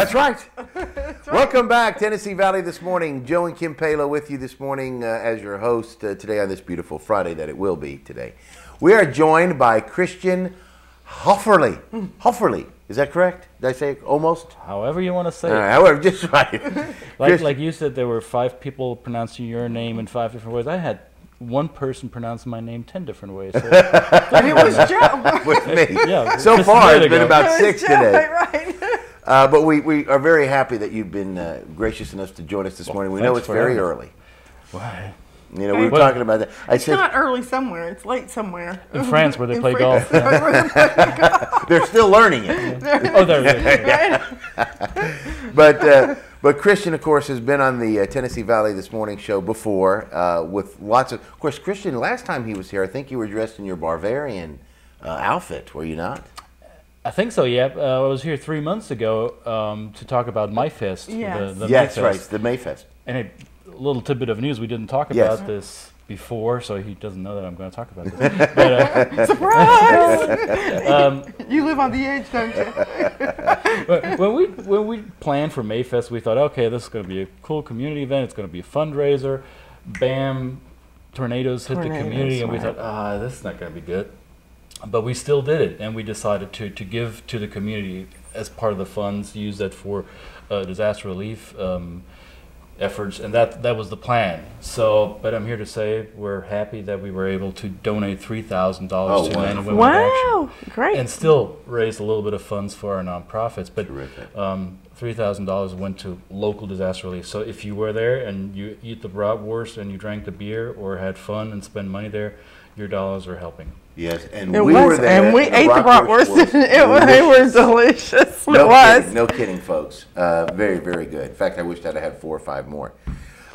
That's right. Welcome back, Tennessee Valley This Morning. Joe and Kim Palo with you this morning as your host today on this beautiful Friday that it will be today. We are joined by Christian Hoeferle. Hoeferle, is that correct? Did I say it almost? However you want to say it. However, just right. like you said, there were 5 people pronouncing your name in 5 different ways. I had one person pronouncing my name 10 different ways. So and it was Joe. With me. Yeah, so far, it's been about 6 Joe, today. Right. But we are very happy that you've been gracious enough to join us this morning. We know it's very early. Why? You know, we were talking about that. It's not early somewhere. It's late somewhere. In France, where they play golf. They're still learning it. Oh, there. But Christian, of course, has been on the Tennessee Valley This Morning show before with lots of course, Christian, last time he was here, I think you were dressed in your Bavarian outfit, were you not? I think so, yeah. I was here 3 months ago to talk about MyFest. Yes, yes, right, the Mayfest. And a little tidbit of news, we didn't talk about this before, so he doesn't know that I'm going to talk about this. But, surprise! You live on the edge, don't you? when we planned for Mayfest, we thought, okay, this is going to be a cool community event. It's going to be a fundraiser. Bam, tornadoes hit the community, and we thought, this is not going to be good. But we still did it, and we decided to give to the community as part of the funds, use that for disaster relief efforts, and that was the plan. So, but I'm here to say we're happy that we were able to donate $3,000 to Men and Women in Action. Great. And still raise a little bit of funds for our nonprofits. But $3,000 went to local disaster relief. So if you were there and you eat the bratwurst and you drank the beer or had fun and spent money there, your dollars are helping. Yes, and we were there. And we ate the bratwurst. They were delicious. No kidding, folks. Very, very good. In fact, I wished I'd had 4 or 5 more.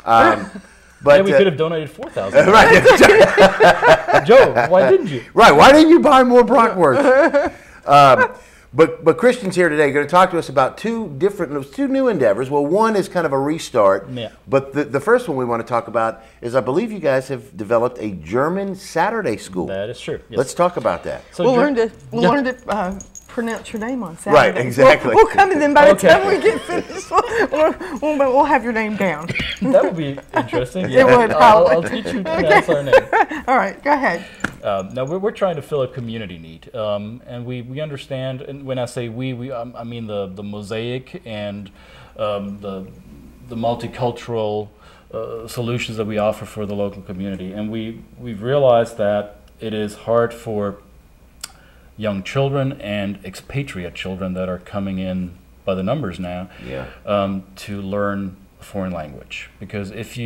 But yeah, we could have donated $4,000. Right. Joe, why didn't you? Right. Why didn't you buy more bratwurst? But Christian's here today, going to talk to us about 2 new endeavors. Well, one is kind of a restart. Yeah. But the first one we want to talk about is, I believe you guys have developed a German Saturday school. That is true. Yes. Let's talk about that. So we'll learn to pronounce your name on Saturday. Right, exactly. We'll come and then by the time we get finished, we'll have your name down. That would be interesting. Yeah. It would. I'll teach you to pronounce our name. All right, go ahead. Now we're trying to fill a community need, and we understand. And when I say we I mean the mosaic and the multicultural solutions that we offer for the local community. And we've realized that it is hard for young children and expatriate children that are coming in by the numbers now to learn a foreign language, because if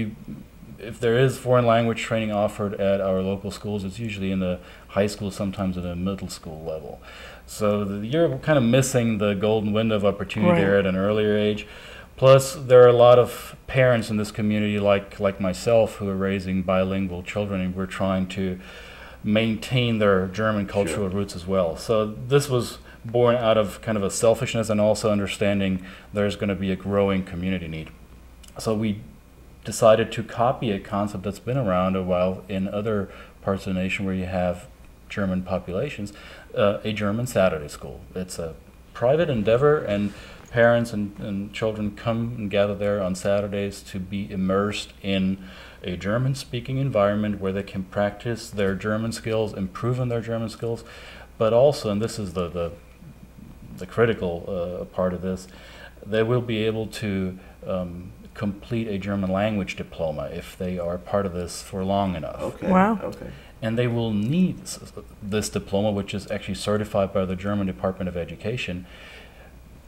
there is foreign language training offered at our local schools, it's usually in the high school, sometimes at the middle school level. So you're kind of missing the golden window of opportunity there at an earlier age. Plus, there are a lot of parents in this community, like myself, who are raising bilingual children, and we're trying to maintain their German cultural roots as well. So this was born out of kind of a selfishness and also understanding there's going to be a growing community need. So we decided to copy a concept that's been around a while in other parts of the nation where you have German populations, a German Saturday school. It's a private endeavor, and parents and children come and gather there on Saturdays to be immersed in a German-speaking environment where they can practice their German skills, improve on their German skills, but also, and this is the critical part of this, they will be able to complete a German language diploma if they are part of this for long enough. Okay. Wow. Okay. And they will need this diploma, which is actually certified by the German Department of Education,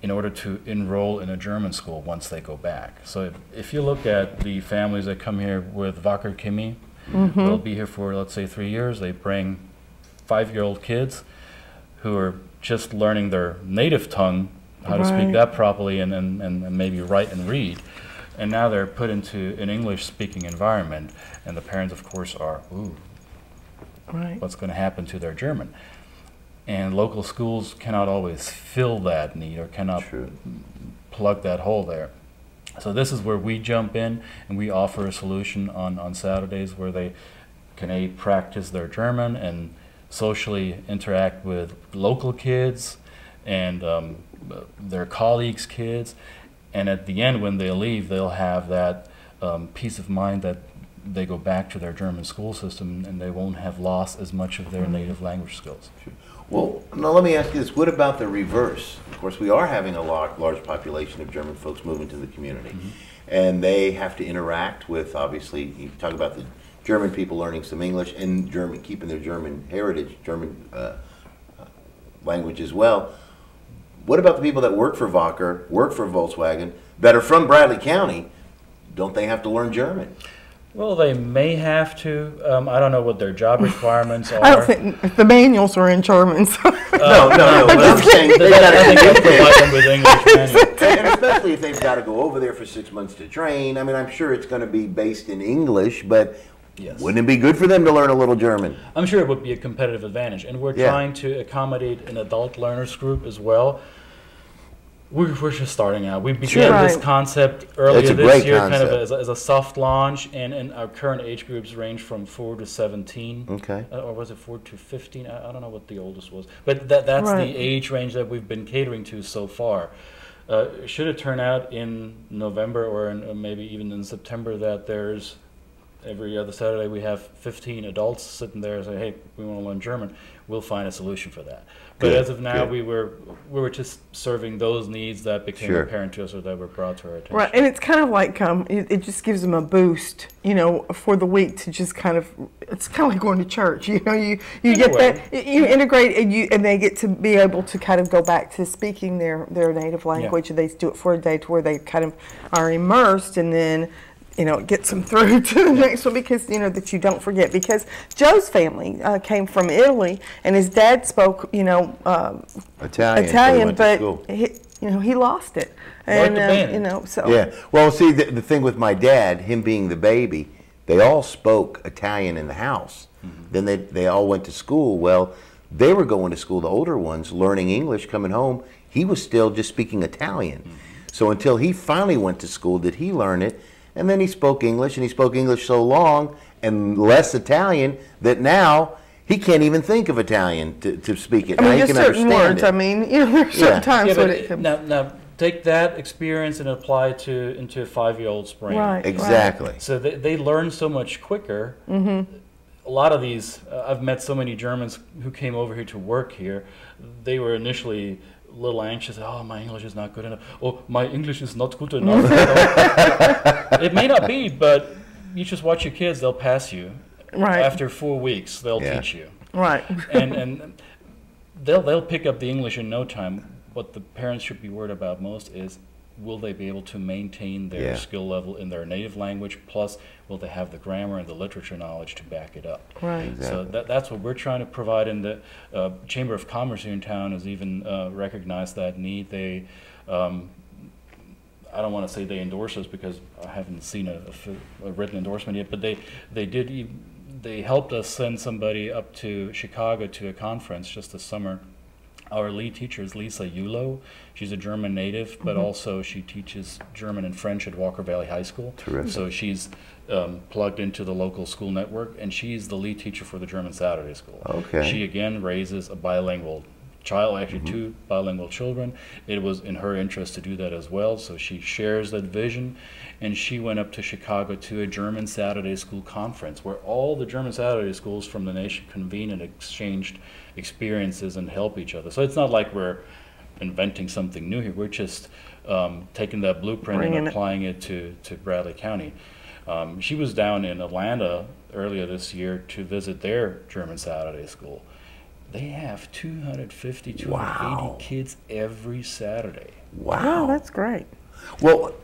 in order to enroll in a German school once they go back. So if you look at the families that come here with Wacker Kimi, they'll be here for, let's say, 3 years. They bring 5-year-old kids who are just learning their native tongue, how to speak that properly, and maybe write and read. And now they're put into an English-speaking environment, and the parents, of course, are, what's going to happen to their German? And local schools cannot always fill that need or cannot plug that hole there. So this is where we jump in, and we offer a solution on Saturdays where they can practice their German and socially interact with local kids and their colleagues' kids. And at the end, when they leave, they'll have that peace of mind that they go back to their German school system and they won't have lost as much of their native language skills. Well, now let me ask you this. What about the reverse? Of course, we are having a large population of German folks moving to the community. And they have to interact with, obviously, you talk about the German people learning some English and German, keeping their German heritage, German language as well. What about the people that work for Wacker, work for Volkswagen, that are from Bradley County? Don't they have to learn German? Well, they may have to. I don't know what their job requirements are. I don't think the manuals are in German. So. No. But I'm saying they got to provide them with English manuals. And especially if they've got to go over there for 6 months to train. I mean, I'm sure it's going to be based in English, but yes. Wouldn't it be good for them to learn a little German? I'm sure it would be a competitive advantage. And we're trying to accommodate an adult learners group as well. We're just starting out. We began this concept earlier this year, kind of as a soft launch, and our current age groups range from 4 to 17. Okay. Or was it 4 to 15? I don't know what the oldest was. But that's the age range that we've been catering to so far. Should it turn out in November or maybe even in September that there's every other Saturday we have 15 adults sitting there and say, hey, we want to learn German, we'll find a solution for that. But as of now, we were just serving those needs that became apparent to us or that were brought to our attention. Right, and it's kind of like it just gives them a boost, for the week to just kind of. It's kind of like going to church, you get that you integrate and they get to be able to kind of go back to speaking their native language, and they do it for a day to where they kind of are immersed, and then. It gets them through to the next one because, that you don't forget. Because Joe's family came from Italy, and his dad spoke, Italian, but he lost it. And, so. Yeah. Well, see, the thing with my dad, him being the baby, they all spoke Italian in the house. Then they all went to school. Well, they were going to school, the older ones, learning English, coming home. He was still just speaking Italian. So until he finally went to school, did he learn it? And then he spoke English, and he spoke English so long and less Italian that now he can't even think of Italian to speak it. I mean, now he just can certain words. it. I mean, there's certain times when it comes. Now, take that experience and apply it into a 5-year-old's brain. Right. Exactly. Right. So they learn so much quicker. A lot of these, I've met so many Germans who came over here to work here. They were initially a little anxious. Oh, my English is not good enough. Oh, my English is not good enough. It may not be, but you just watch your kids. They'll pass you. Right. After 4 weeks, they'll teach you. Right. and they'll pick up the English in no time. What the parents should be worried about most is, will they be able to maintain their skill level in their native language, plus will they have the grammar and the literature knowledge to back it up? Right. Exactly. So that's what we're trying to provide, and the Chamber of Commerce here in town has even recognized that need. They, I don't want to say they endorse us because I haven't seen a written endorsement yet, but they helped us send somebody up to Chicago to a conference just this summer. Our lead teacher is Lisa Yulo. She's a German native, but also she teaches German and French at Walker Valley High School. Terrific. So she's plugged into the local school network, and she's the lead teacher for the German Saturday School. Okay. She, again, raises a bilingual child, actually 2 bilingual children. It was in her interest to do that as well, so she shares that vision. And she went up to Chicago to a German Saturday School conference where all the German Saturday schools from the nation convene and exchanged experiences and help each other. So it's not like we're inventing something new here. We're just taking that blueprint and applying it to Bradley County. She was down in Atlanta earlier this year to visit their German Saturday School. They have 250, 280 kids every Saturday. Wow. Oh, that's great. Well,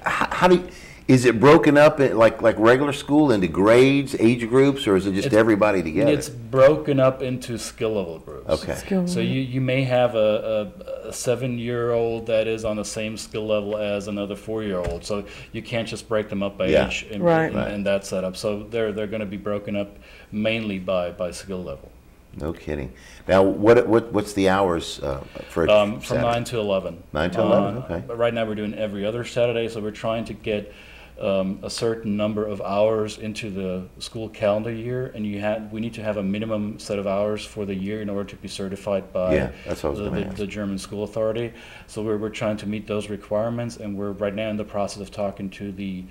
is it broken up like regular school into grades, age groups, or is it just everybody together? It's broken up into skill level groups. Okay. So you may have a 7-year-old that is on the same skill level as another 4-year-old. So you can't just break them up by age in that setup. So they're going to be broken up mainly by skill level. No kidding. Now, what's the hours for from 9 to 11. 9 to 11. Okay. But right now we're doing every other Saturday, so we're trying to get a certain number of hours into the school calendar year, and we need to have a minimum set of hours for the year in order to be certified by that's what I was gonna ask. the German school authority. So we're trying to meet those requirements, and we're right now in the process of talking to the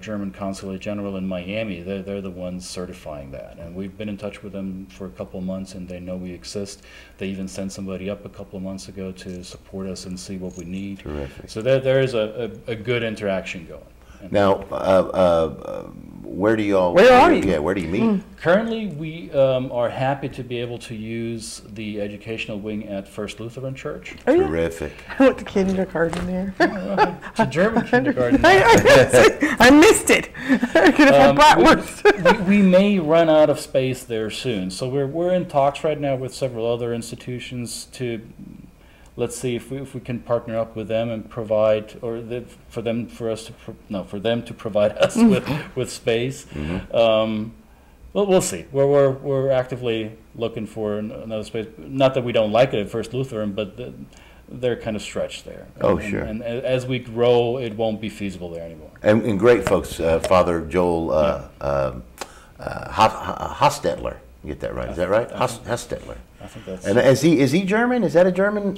German Consulate General in Miami. They're the ones certifying that, and we've been in touch with them for a couple of months, and they know we exist. They even sent somebody up a couple of months ago to support us and see what we need. Terrific. So there is a good interaction going. Now, where do y'all? Where are you? Yeah, where do you meet? Currently, we are happy to be able to use the educational wing at First Lutheran Church. Oh, yeah. Terrific. I went to kindergarten there. It's a German kindergarten. I missed it. I could have had bratwurst. We may run out of space there soon, so we're in talks right now with several other institutions to. Let's see if we can partner up with them and provide, or for them to provide us with space. Mm-hmm. Well, we'll see. We're actively looking for another space. Not that we don't like it at First Lutheran, but they're kind of stretched there. Oh, sure. And as we grow, it won't be feasible there anymore. And great folks, Father Joel Hostetler. You get that right? Is that right? Hostetler. I think that's. And is he German? Is that a German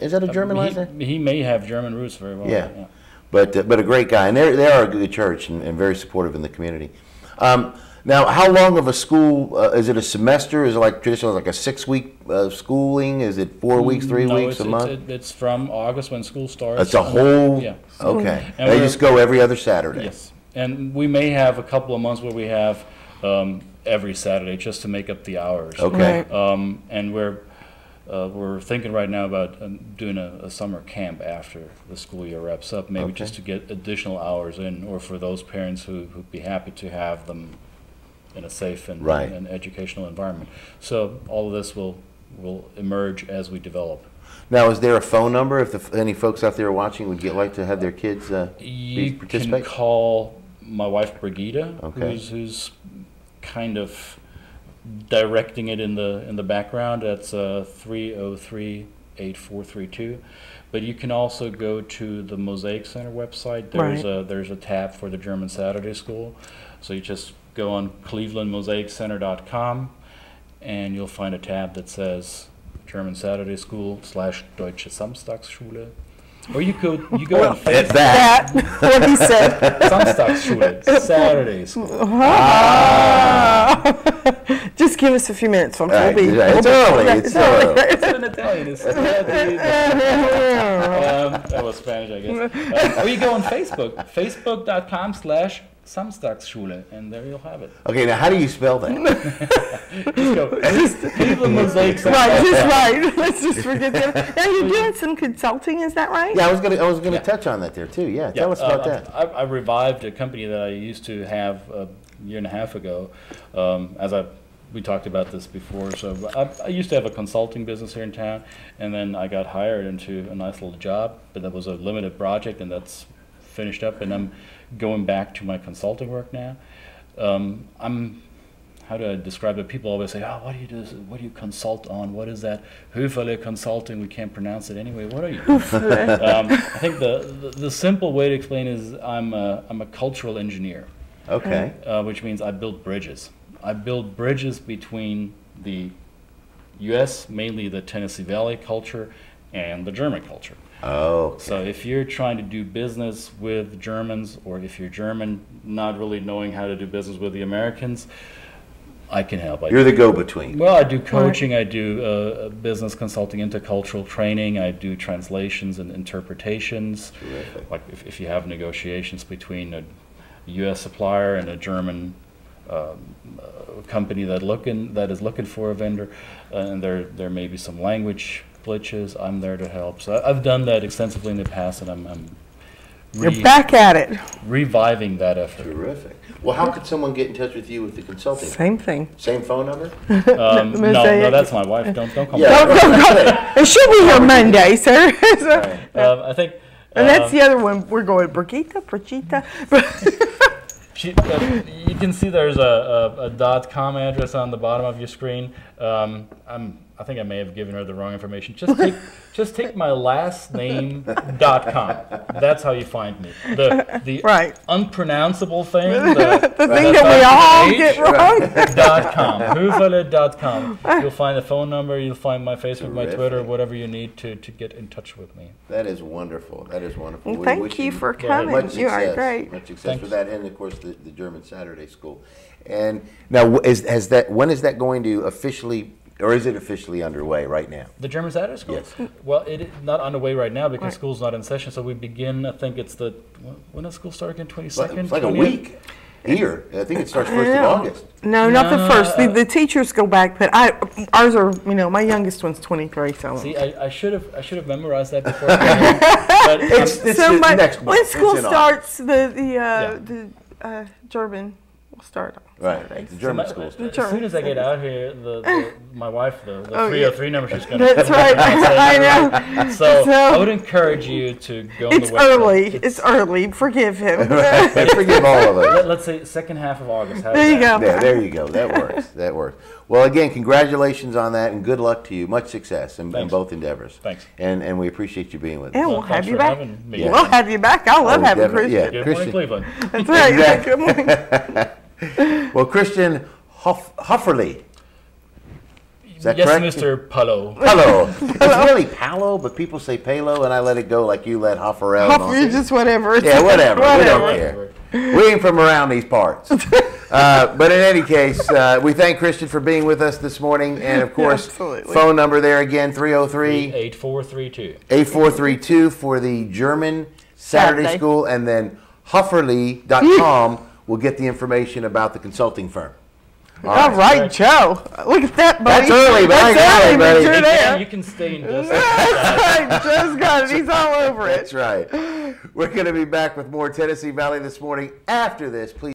last name? He may have German roots very well. Yeah. But a great guy, and they are a good church and very supportive in the community. Now, how long of a school is it? A semester? Is it like traditional, like a 6-week schooling? Is it 4 weeks, 3 weeks, a month? It's from August when school starts. It's a whole. Yeah. Okay. And they just go every other Saturday. Yes, and we may have a couple of months where we have every Saturday just to make up the hours. Okay. Right. And we're thinking right now about doing a summer camp after the school year wraps up, maybe just to get additional hours in, or for those parents who'd be happy to have them in a safe and educational environment. So all of this will emerge as we develop. Now, is there a phone number if any folks out there watching would like to have their kids you participate? can call my wife Brigitte, Okay. who's kind of directing it in the background. That's 303-8432. But you can also go to the Mosaic Center website. There's a tab for the German Saturday School. So you just go on clevelandmosaiccenter.com and you'll find a tab that says German Saturday School / Deutsche Samstagsschule. Or you go on Facebook. That, what he said. Samstagsschule, Saturday School. Just give us a few minutes, folks. Right. We'll be, It's early. It's early. It's in Italian. That was Spanish, I guess. Or you go on Facebook, facebook.com/Samstagsschule, and there you'll have it. Okay, now how do you spell that? Just go. Cleveland Mosaic Center. Right, just right. Let's just forget that. Now you're doing some consulting, is that right? Yeah, I was gonna touch on that there too. Yeah, tell us about that. I revived a company that I used to have a year and a half ago. We talked about this before. So I used to have a consulting business here in town, and then I got hired into a nice little job, but that was a limited project, and that's finished up, and I'm going back to my consulting work now. How do I describe it? People always say, "Oh, what do you do? What do you consult on? What is that? Hoeferle consulting." We can't pronounce it anyway. What are you doing? I think the simple way to explain is I'm a cultural engineer. Okay. Which means I build bridges. I build bridges between the U.S., mainly the Tennessee Valley culture, and the German culture. Oh. Okay. So if you're trying to do business with Germans, or if you're German not really knowing how to do business with the Americans, I can help. You're the go-between. Well, I do coaching, I do business consulting, intercultural training, I do translations and interpretations. Terrific. Like if you have negotiations between a U.S. supplier and a German company that is looking for a vendor, and there may be some language glitches, I'm there to help. So I've done that extensively in the past, and I'm You're back at it. reviving that effort. Terrific. Well, how could someone get in touch with you with the consulting? Same thing. Same phone number? No, that's my wife. Don't come Yeah. back. And she'll be here Monday, sir. I think. And that's the other one. We're going, Brigitte. You can see there's a .com address on the bottom of your screen. I'm I think I may have given her the wrong information. Just take my last name.com. That's how you find me. The Right. unpronounceable thing. The thing that we all get wrong. .com. Hoeferle.com. You'll find the phone number. You'll find my Facebook, my Twitter, whatever you need to get in touch with me. That is wonderful. That is wonderful. Well, thank you for coming. Much You are success. great. Much success Thanks. for that, and of course the German Saturday School. And now, when is that going to officially, or is it officially underway right now? The German Saturday School? Yes. Well, it is not underway right now because school's not in session. So we begin, I think it's when does school start again? 22nd? It's like a 20th? week here. I think it starts 1st of August. No, not the No, first. The teachers go back, but ours are, my youngest one's 23, so. See, I should have memorized that before. But It's next month. When school It's in starts, the German will start on Right, Saturdays. the German so schools. as soon as I get out here, my wife, the Oh, 303 number, she's going to. That's right. I know. So I would encourage you to go on It's the website. early. It's early. Forgive him. Forgive all of us. Let's say second half of August. How's There you that? go. Yeah, there you go. That works. That works. Well, again, congratulations on that, and good luck to you. Much success in Thanks. both endeavors. Thanks. And we appreciate you being with us. And we'll Well, have thanks you for back. having me. Yeah. We'll have you back. I love Oh, having definitely, Christian. yeah. Good morning, Christian. Cleveland. That's right. Exactly. Good morning. Well, Christian Hoeferle. Is that Yes, correct? Mr. Palo. Palo. It's really Palo, but people say Palo, and I let it go like you let Hoeferle. and all You that. just whatever. Yeah, whatever. We don't Whatever. care. We ain't from around these parts. But in any case, we thank Christian for being with us this morning. And, of course, Absolutely. phone number there again, 303 8432. 8432 for the German Saturday Saturday. School. And then Hoeferle.com will get the information about the consulting firm. All right, Joe. Look at that, buddy. That's early, but I That's got it, early, but buddy. you're there. You can stay in distance. That's right. Joe's got it. He's all over it. That's right. We're going to be back with more Tennessee Valley this morning. After this, please.